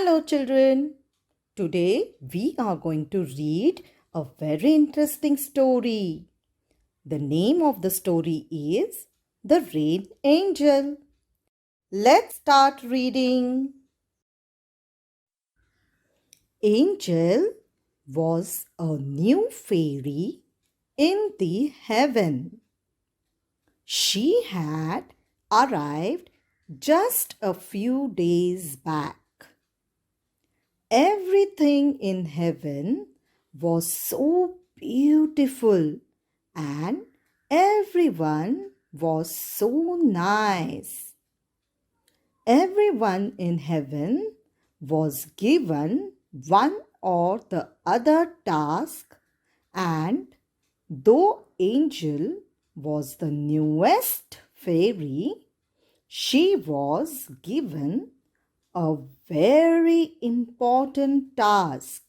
Hello, children. Today we are going to read a very interesting story. The name of the story is The Rain Angel. Let's start reading. Angel was a new fairy in the heaven. She had arrived just a few days back. Everything in heaven was so beautiful and everyone was so nice. Everyone in heaven was given one or the other task, and though Angel was the newest fairy, she was given a very important task.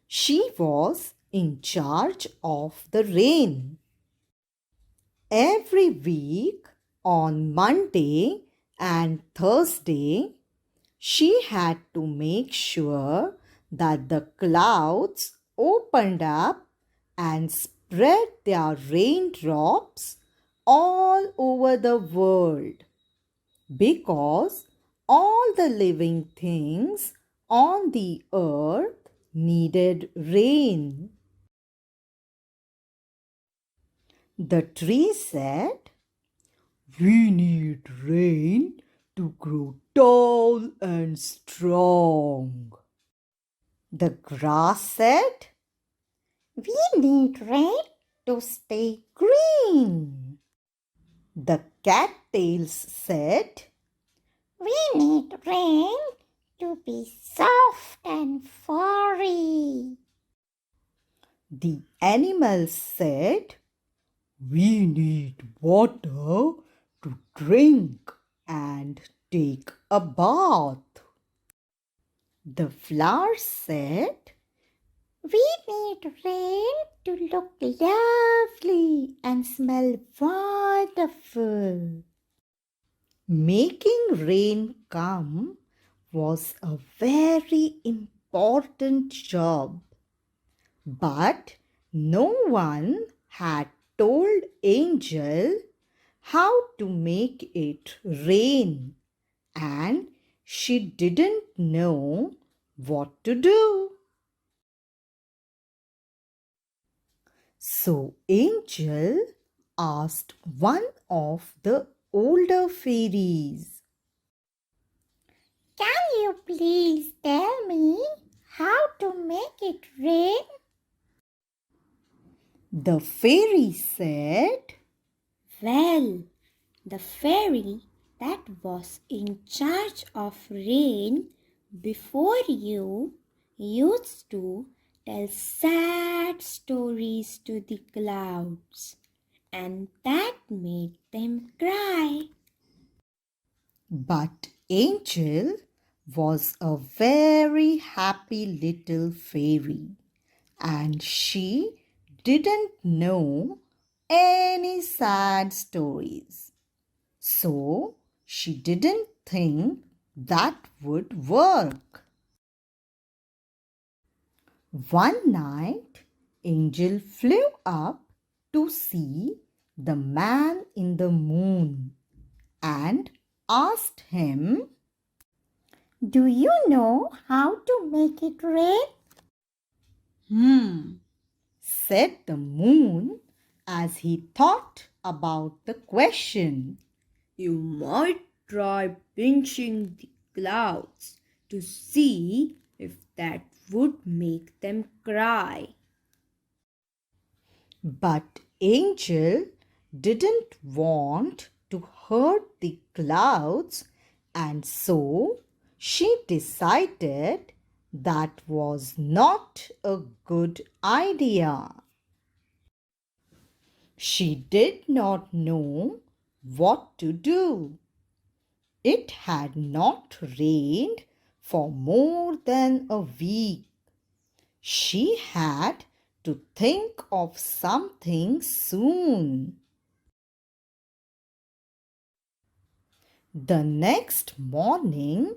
She was in charge of the rain. Every week on Monday and Thursday, she had to make sure that the clouds opened up and spread their raindrops all over the world, because all the living things on the earth needed rain. The tree said, "We need rain to grow tall and strong." The grass said, "We need rain to stay green." The cattails said, "We need rain to be soft and furry." The animals said, "We need water to drink and take a bath." The flowers said, "We need rain to look lovely and smell wonderful." Making rain come was a very important job, but no one had told Angel how to make it rain, and she didn't know what to do. So Angel asked one of the older fairies, "Can you please tell me how to make it rain?" The fairy said, Well, the fairy that was in charge of rain before you used to tell sad stories to the clouds, and that made them cry. But Angel was a very happy little fairy, and she didn't know any sad stories. So she didn't think that would work. One night, Angel flew up to see the man in the moon and asked him, "Do you know how to make it rain?" Said the moon as he thought about the question. You might try pinching the clouds to see if that would make them cry. But Angel didn't want to hurt the clouds, and so she decided that was not a good idea. She did not know what to do. It had not rained for more than a week. She had to think of something soon. The next morning,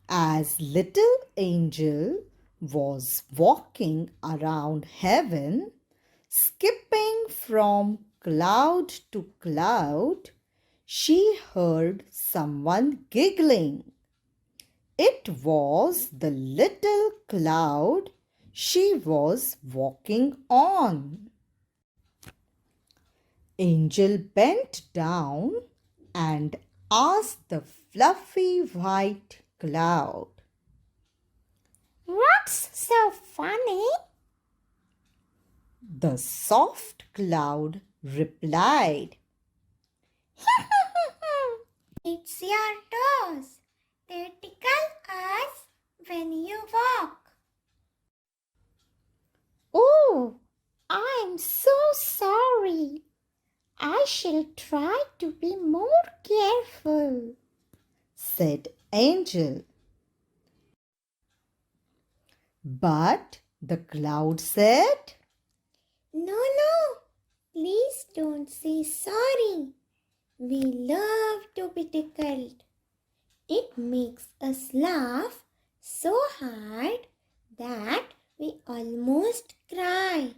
As little angel was walking around heaven, skipping from cloud to cloud, she heard someone giggling. It was the little cloud she was walking on. Angel bent down and asked the fluffy white cloud, What's so funny? The soft cloud replied, It's your toes. They tickle us when you walk. Oh, I'm so sorry. I shall try to be more careful, said Angel. But the cloud said, No, please don't say sorry. We love to be tickled. It makes us laugh so hard that we almost cry.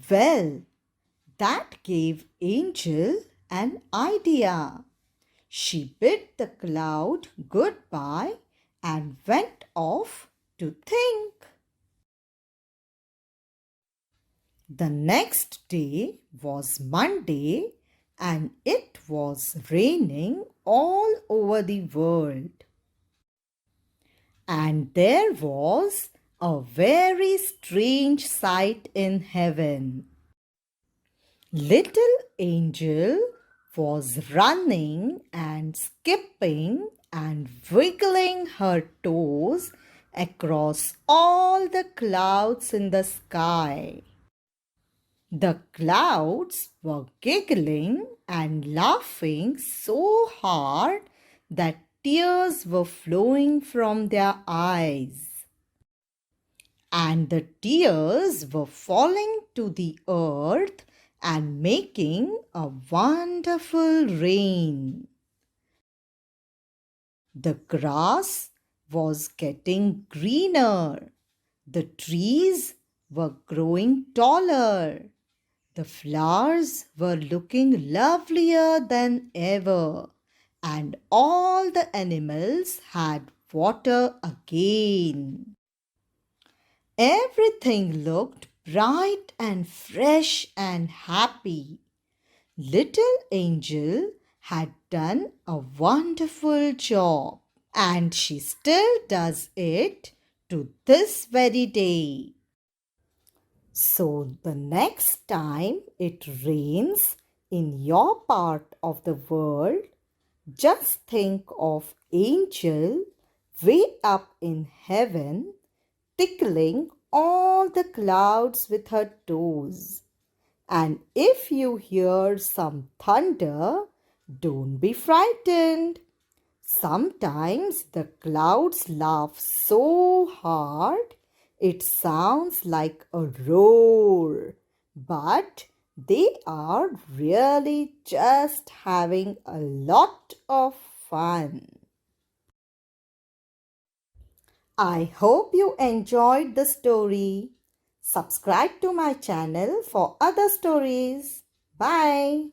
Well, that gave Angel an idea. She bid the cloud goodbye and went off to think. The next day was Monday and it was raining all over the world. And there was a very strange sight in heaven. Little Angel was running and skipping and wiggling her toes across all the clouds in the sky. The clouds were giggling and laughing so hard that tears were flowing from their eyes. And the tears were falling to the earth and making a wonderful rain. The grass was getting greener. The trees were growing taller. The flowers were looking lovelier than ever, and all the animals had water again. Everything looked bright and fresh and happy. Little Angel had done a wonderful job, and she still does it to this very day. So, the next time it rains in your part of the world, just think of Angel way up in heaven tickling all the clouds with her toes. And if you hear some thunder, don't be frightened. Sometimes the clouds laugh so hard it sounds like a roar, but they are really just having a lot of fun. I hope you enjoyed the story. Subscribe to my channel for other stories. Bye.